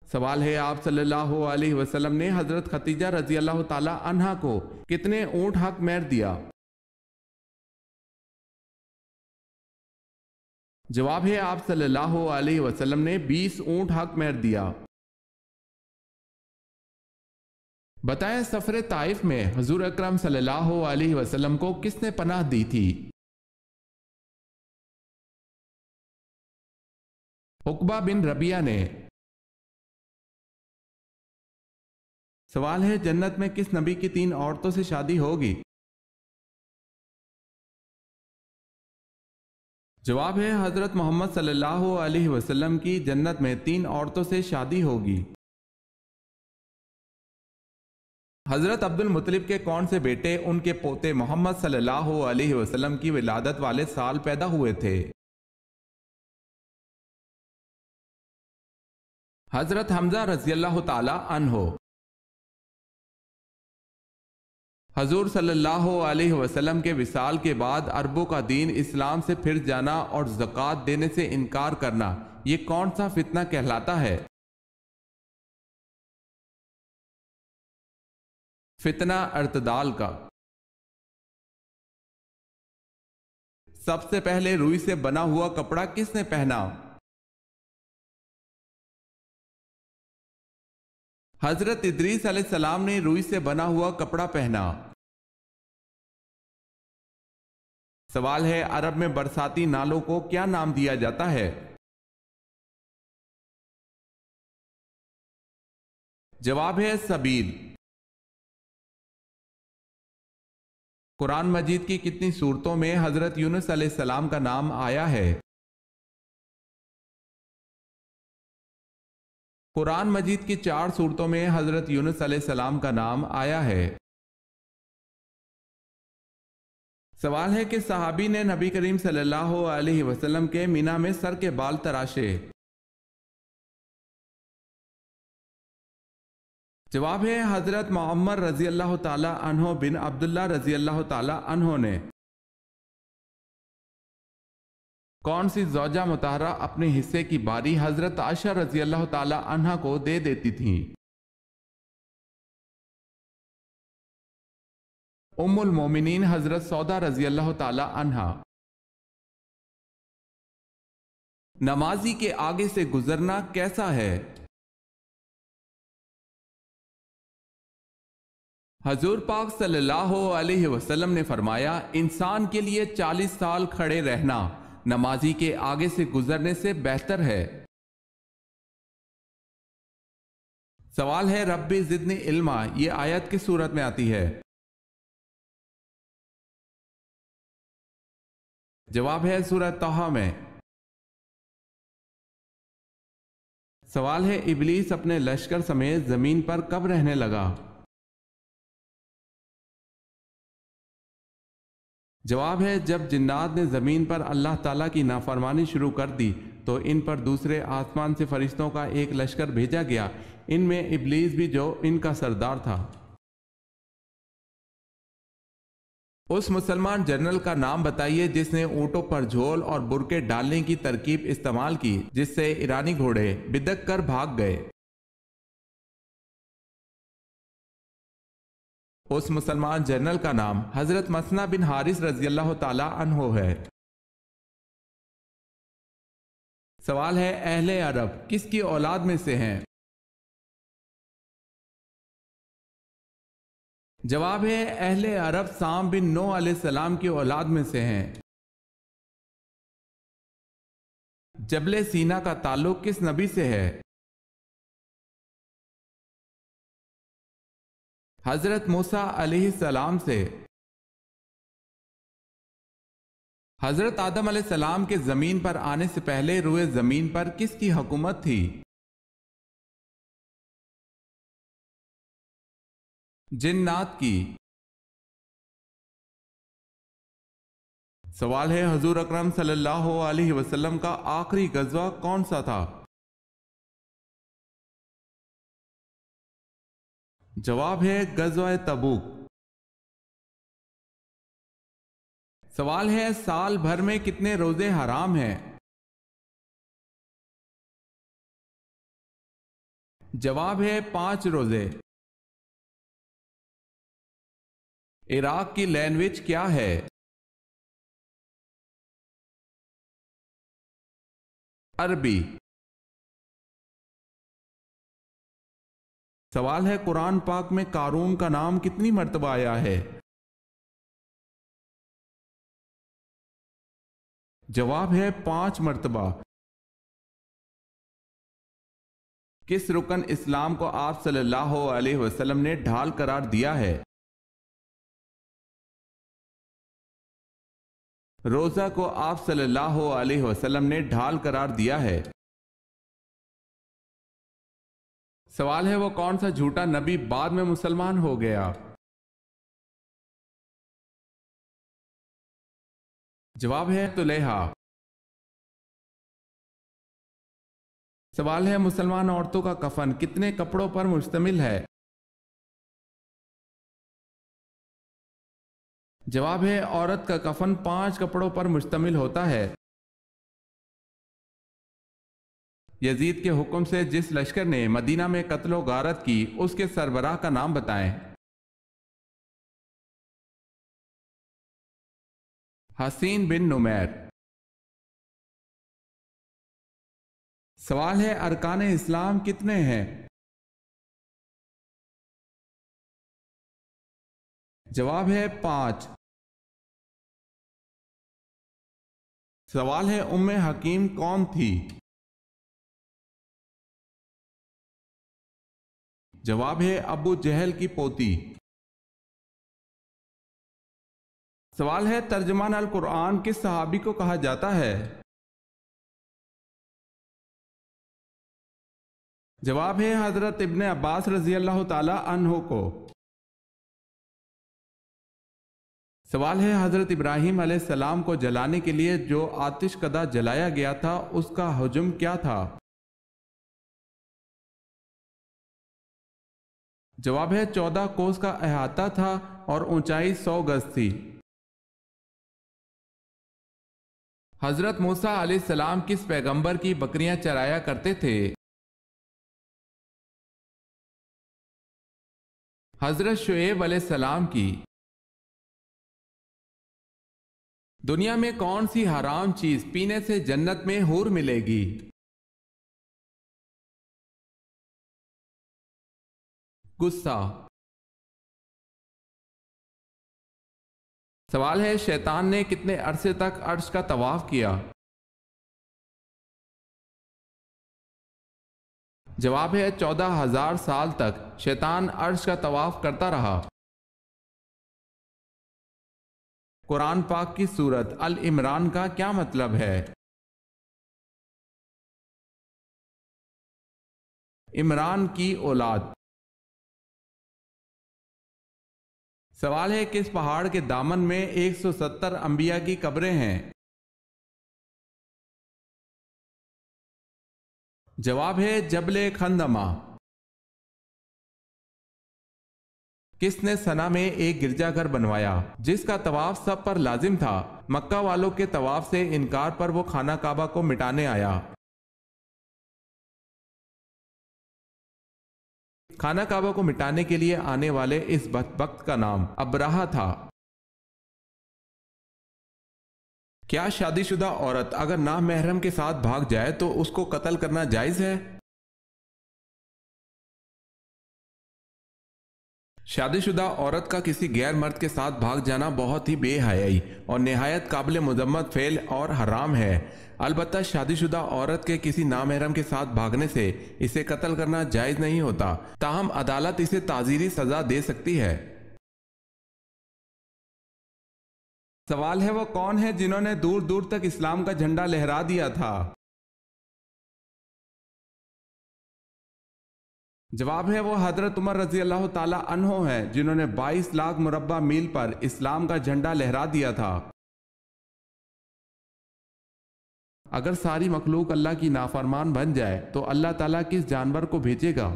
سوال ہے آپ صلی اللہ علیہ وسلم نے حضرت خدیجہ رضی اللہ تعالی عنہا کو کتنے اونٹ حق مہر دیا؟ جواب ہے آپ صلی اللہ علیہ وسلم نے 20 اونٹ حق مہر دیا۔ بتائیں سفر طائف میں حضور اکرم صلی اللہ علیہ وسلم کو کس نے پناہ دی تھی؟ عقبہ بن ربیعہ نے۔ سوال ہے جنت میں کس نبی کی 3 عورتوں سے شادی ہوگی؟ جواب ہے حضرت محمد صلی اللہ علیہ وسلم کی جنت میں 3 عورتوں سے شادی ہوگی۔ حضرت عبد المطلب کے کون سے بیٹے ان کے پوتے محمد صلی اللہ علیہ وسلم کی ولادت والے سال پیدا ہوئے تھے؟ حضرت حمزہ رضی اللہ تعالی عنہ۔ حضور صلی اللہ علیہ وسلم کے وصال کے بعد عربوں کا دین اسلام سے پھر جانا اور زکوٰۃ دینے سے انکار کرنا، یہ کون سا فتنہ کہلاتا ہے؟ فتنہ ارتدال کا۔ سب سے پہلے روئی سے بنا ہوا کپڑا کس نے پہنا؟ حضرت ادریس علیہ السلام نے روئی سے بنا ہوا کپڑا پہنا۔ سوال ہے عرب میں برساتی نالوں کو کیا نام دیا جاتا ہے؟ جواب ہے سبیل۔ قرآن مجید کی کتنی سورتوں میں حضرت یونس علیہ السلام کا نام آیا ہے؟ قرآن مجید کی 4 سورتوں میں حضرت یونس علیہ السلام کا نام آیا ہے۔ سوال ہے کہ صحابی نے نبی کریم صلی اللہ علیہ وسلم کے مینا میں سر کے بال تراشے؟ جواب ہے حضرت معمر رضی اللہ تعالی عنہ بن عبداللہ رضی اللہ تعالی عنہ نے۔ کون سی زوجہ مطہرہ اپنے حصے کی باری حضرت عائشہ رضی اللہ تعالی عنہ کو دے دیتی تھیں؟ ام المومنین حضرت سودا رضی اللہ تعالی عنہ۔ نمازی کے آگے سے گزرنا کیسا ہے؟ حضور پاک صلی اللہ علیہ وسلم نے فرمایا انسان کے لیے 40 سال کھڑے رہنا نمازی کے آگے سے گزرنے سے بہتر ہے۔ سوال ہے ربی زدنی علما یہ آیت کس صورت میں آتی ہے؟ جواب ہے سورہ طٰہٰ میں۔ سوال ہے ابلیس اپنے لشکر سمیت زمین پر کب رہنے لگا؟ جواب ہے جب جنات نے زمین پر اللہ تعالیٰ کی نافرمانی شروع کر دی تو ان پر دوسرے آسمان سے فرشتوں کا ایک لشکر بھیجا گیا، ان میں ابلیس بھی جو ان کا سردار تھا۔ اس مسلمان جنرل کا نام بتائیے جس نے اونٹوں پر جھول اور برقعے ڈالنے کی ترکیب استعمال کی جس سے ایرانی گھوڑے بدک کر بھاگ گئے۔ اس مسلمان جنرل کا نام حضرت مسنہ بن حارث رضی اللہ تعالی عنہ ہے۔ سوال ہے اہل عرب کس کی اولاد میں سے ہیں؟ جواب ہے اہل عرب سام بن نوح علیہ السلام کی اولاد میں سے ہیں۔ جبل سینا کا تعلق کس نبی سے ہے؟ حضرت موسیٰ علیہ السلام سے۔ حضرت آدم علیہ السلام کے زمین پر آنے سے پہلے روئے زمین پر کس کی حکومت تھی؟ جنات کی۔ سوال ہے حضور اکرم صلی اللہ علیہ وسلم کا آخری غزوہ کون سا تھا؟ جواب ہے غزوہ تبوک۔ سوال ہے سال بھر میں کتنے روزے حرام ہیں؟ جواب ہے 5 روزے۔ عراق کی لینگویج کیا ہے؟ عربی۔ سوال ہے قرآن پاک میں قارون کا نام کتنی مرتبہ آیا ہے؟ جواب ہے 5 مرتبہ۔ کس رکن اسلام کو آپ صلی اللہ علیہ وسلم نے ڈھال قرار دیا ہے؟ روزہ کو آپ صلی اللہ علیہ وسلم نے ڈھال قرار دیا ہے۔ سوال ہے وہ کون سا جھوٹا نبی بعد میں مسلمان ہو گیا؟ جواب ہے طلیحہ۔ سوال ہے مسلمان عورتوں کا کفن کتنے کپڑوں پر مشتمل ہے؟ جواب ہے عورت کا کفن 5 کپڑوں پر مشتمل ہوتا ہے۔ یزید کے حکم سے جس لشکر نے مدینہ میں قتل و غارت کی اس کے سربراہ کا نام بتائیں۔ حسین بن نمیر۔ سوال ہے ارکان اسلام کتنے ہیں؟ جواب ہے 5۔ سوال ہے ام حکیم کون تھی؟ جواب ہے ابو جہل کی پوتی۔ سوال ہے ترجمان القرآن کس صحابی کو کہا جاتا ہے؟ جواب ہے حضرت ابن عباس رضی اللہ تعالی عنہ کو۔ سوال ہے حضرت ابراہیم علیہ السلام کو جلانے کے لیے جو آتش کدہ جلایا گیا تھا اس کا حجم کیا تھا؟ جواب ہے 14 کوس کا احاطہ تھا اور اونچائی 100 گز تھی۔ حضرت موسیٰ علیہ السلام کس پیغمبر کی بکریاں چرایا کرتے تھے؟ حضرت شعیب علیہ السلام کی۔ دنیا میں کون سی حرام چیز پینے سے جنت میں حور ملے گی؟ غصہ۔ سوال ہے شیطان نے کتنے عرصے تک عرش کا طواف کیا؟ جواب ہے 14,000 سال تک شیطان عرش کا طواف کرتا رہا۔ قرآن پاک کی سورت ال-عمران کا کیا مطلب ہے؟ عمران کی اولاد۔ سوال ہے کس پہاڑ کے دامن میں 170 انبیاء کی قبریں ہیں؟ جواب ہے جبل خندمہ۔ کس نے سنا میں ایک گرجا گھر بنوایا جس کا طواف سب پر لازم تھا؟ مکہ والوں کے طواف سے انکار پر وہ خانہ کعبہ کو مٹانے آیا۔ خانہ کعبہ کو مٹانے کے لیے آنے والے اس بدبخت کا نام ابرہہ تھا۔ کیا شادی شدہ عورت اگر نامحرم کے ساتھ بھاگ جائے تو اس کو قتل کرنا جائز ہے؟ شادی شدہ عورت کا کسی غیر مرد کے ساتھ بھاگ جانا بہت ہی بے حیائی اور نہایت قابل مذمت فعل اور حرام ہے۔ البتہ شادی شدہ عورت کے کسی نامحرم کے ساتھ بھاگنے سے اسے قتل کرنا جائز نہیں ہوتا، تاہم عدالت اسے تعزیری سزا دے سکتی ہے۔ سوال ہے وہ کون ہے جنہوں نے دور دور تک اسلام کا جھنڈا لہرا دیا تھا؟ جواب ہے وہ حضرت عمر رضی اللہ تعالی عنہ ہیں جنہوں نے 22 لاکھ مربع میل پر اسلام کا جھنڈا لہرا دیا تھا۔ اگر ساری مخلوق اللہ کی نافرمان بن جائے تو اللہ تعالیٰ کس جانور کو بھیجے گا؟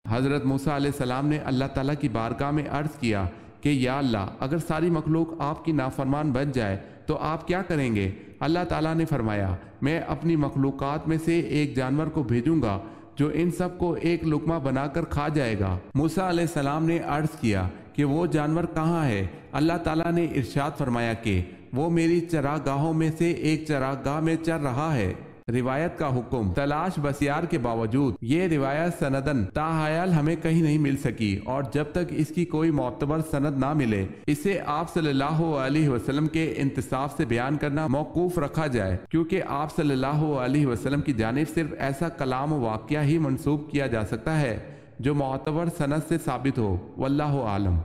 حضرت موسیٰ علیہ السلام نے اللہ تعالیٰ کی بارگاہ میں عرض کیا کہ یا اللہ اگر ساری مخلوق آپ کی نافرمان بن جائے تو آپ کیا کریں گے؟ اللہ تعالیٰ نے فرمایا میں اپنی مخلوقات میں سے ایک جانور کو بھیجوں گا جو ان سب کو ایک لقمہ بنا کر کھا جائے گا۔ موسیٰ علیہ السلام نے عرض کیا کہ وہ جانور کہاں ہے؟ اللہ تعالیٰ نے ارشاد فرمایا کہ وہ میری چراگاہوں میں سے ایک چراگاہ میں چر رہا ہے۔ روایت کا حکم تلاش بسیار کے باوجود یہ روایت سندن تاحیال ہمیں کہیں نہیں مل سکی، اور جب تک اس کی کوئی معتبر سند نہ ملے اسے آپ صلی اللہ علیہ وسلم کے انتصاف سے بیان کرنا موقوف رکھا جائے، کیونکہ آپ صلی اللہ علیہ وسلم کی جانب صرف ایسا کلام و واقعہ ہی منسوب کیا جا سکتا ہے جو معتبر سند سے ثابت ہو۔ واللہ عالم۔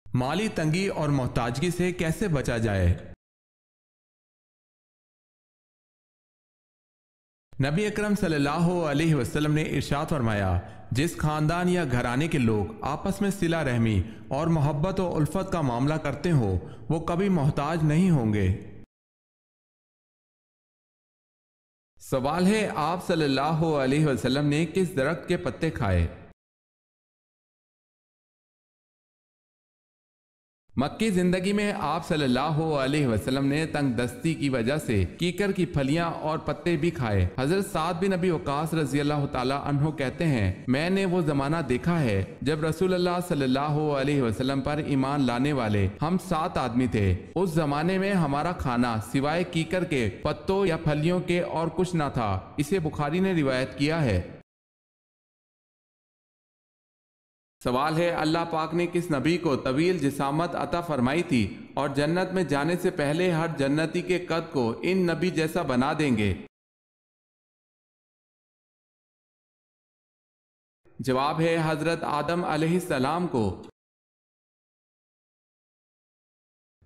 مالی تنگی اور محتاجگی سے کیسے بچا جائے؟ نبی اکرم صلی اللہ علیہ وسلم نے ارشاد فرمایا جس خاندان یا گھرانے کے لوگ آپس میں صلہ رحمی اور محبت و الفت کا معاملہ کرتے ہو وہ کبھی محتاج نہیں ہوں گے۔ سوال ہے آپ صلی اللہ علیہ وسلم نے کس درخت کے پتے کھائے؟ مکی زندگی میں آپ صلی اللہ علیہ وسلم نے تنگ دستی کی وجہ سے کیکر کی پھلیاں اور پتے بھی کھائے۔ حضرت سعد بن ابی وقاص رضی اللہ تعالیٰ عنہ کہتے ہیں میں نے وہ زمانہ دیکھا ہے جب رسول اللہ صلی اللہ علیہ وسلم پر ایمان لانے والے ہم 7 آدمی تھے۔ اس زمانے میں ہمارا کھانا سوائے کیکر کے پتوں یا پھلیوں کے اور کچھ نہ تھا۔ اسے بخاری نے روایت کیا ہے۔ سوال ہے اللہ پاک نے کس نبی کو طویل جسامت عطا فرمائی تھی اور جنت میں جانے سے پہلے ہر جنتی کے قد کو ان نبی جیسا بنا دیں گے؟ جواب ہے حضرت آدم علیہ السلام کو۔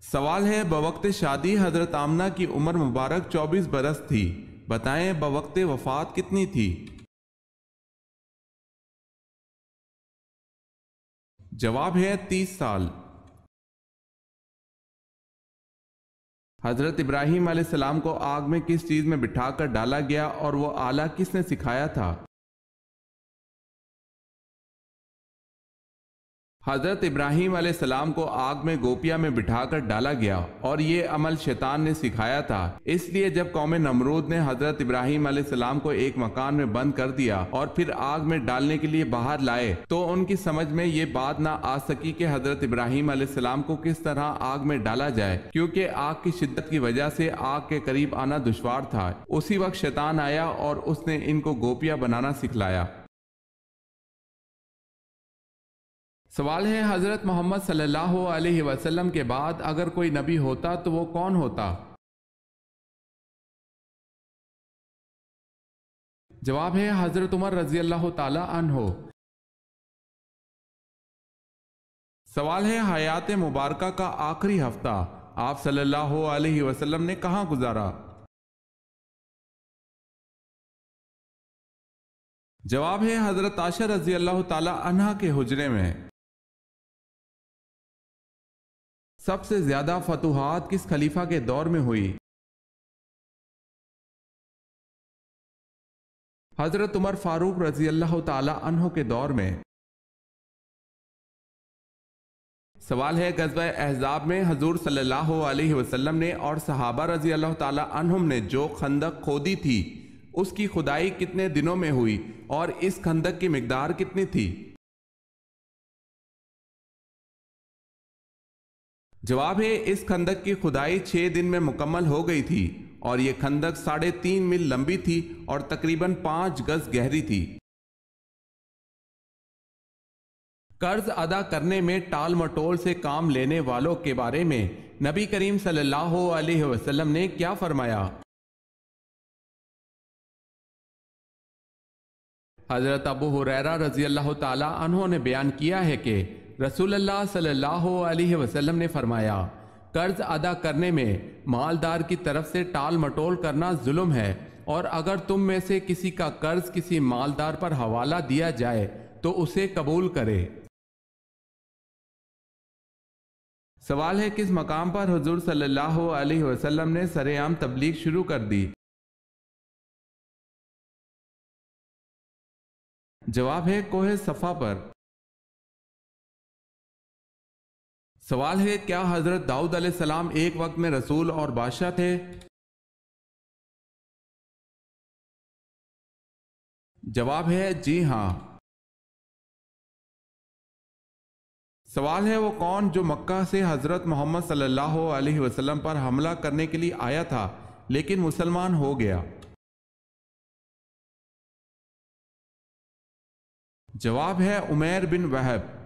سوال ہے بوقت شادی حضرت آمنہ کی عمر مبارک 24 برس تھی، بتائیں بوقت وفات کتنی تھی؟ جواب ہے 30 سال۔ حضرت ابراہیم علیہ السلام کو آگ میں کس چیز میں بٹھا کر ڈالا گیا اور وہ آلہ کس نے سکھایا تھا؟ حضرت ابراہیم علیہ السلام کو آگ میں گوپیا میں بٹھا کر ڈالا گیا اور یہ عمل شیطان نے سکھایا تھا۔ اس لیے جب قوم نمرود نے حضرت ابراہیم علیہ السلام کو ایک مکان میں بند کر دیا اور پھر آگ میں ڈالنے کے لیے باہر لائے تو ان کی سمجھ میں یہ بات نہ آ سکی کہ حضرت ابراہیم علیہ السلام کو کس طرح آگ میں ڈالا جائے، کیونکہ آگ کی شدت کی وجہ سے آگ کے قریب آنا دشوار تھا۔ اسی وقت شیطان آیا اور اس نے ان کو گوپیا بنانا سکھلایا۔ سوال ہے حضرت محمد صلی اللہ علیہ وسلم کے بعد اگر کوئی نبی ہوتا تو وہ کون ہوتا؟ جواب ہے حضرت عمر رضی اللہ تعالی عنہ۔ سوال ہے حیات مبارکہ کا آخری ہفتہ آپ صلی اللہ علیہ وسلم نے کہاں گزارا؟ جواب ہے حضرت عائشہ رضی اللہ تعالی عنہ کے حجرے میں۔ سب سے زیادہ فتوحات کس خلیفہ کے دور میں ہوئی؟ حضرت عمر فاروق رضی اللہ تعالی عنہ کے دور میں۔ سوال ہے غزوہ احزاب میں حضور صلی اللہ علیہ وسلم نے اور صحابہ رضی اللہ تعالی عنہم نے جو خندق کھودی تھی اس کی کھدائی کتنے دنوں میں ہوئی اور اس خندق کی مقدار کتنی تھی؟ جواب ہے اس خندق کی کھدائی 6 دن میں مکمل ہو گئی تھی اور یہ خندق 3.5 میل لمبی تھی اور تقریباً 5 گز گہری تھی۔ قرض ادا کرنے میں ٹال مٹول سے کام لینے والوں کے بارے میں نبی کریم صلی اللہ علیہ وسلم نے کیا فرمایا؟ حضرت ابو ہریرہ رضی اللہ تعالی عنہ نے بیان کیا ہے کہ رسول اللہ صلی اللہ علیہ وسلم نے فرمایا قرض ادا کرنے میں مالدار کی طرف سے ٹال مٹول کرنا ظلم ہے، اور اگر تم میں سے کسی کا قرض کسی مالدار پر حوالہ دیا جائے تو اسے قبول کرے۔ سوال ہے کس مقام پر حضور صلی اللہ علیہ وسلم نے سر عام تبلیغ شروع کر دی؟ جواب ہے کوہ صفا پر۔ سوال ہے کیا حضرت داؤد علیہ السلام ایک وقت میں رسول اور بادشاہ تھے؟ جواب ہے جی ہاں۔ سوال ہے وہ کون جو مکہ سے حضرت محمد صلی اللہ علیہ وسلم پر حملہ کرنے کے لیے آیا تھا لیکن مسلمان ہو گیا؟ جواب ہے عمیر بن وہب۔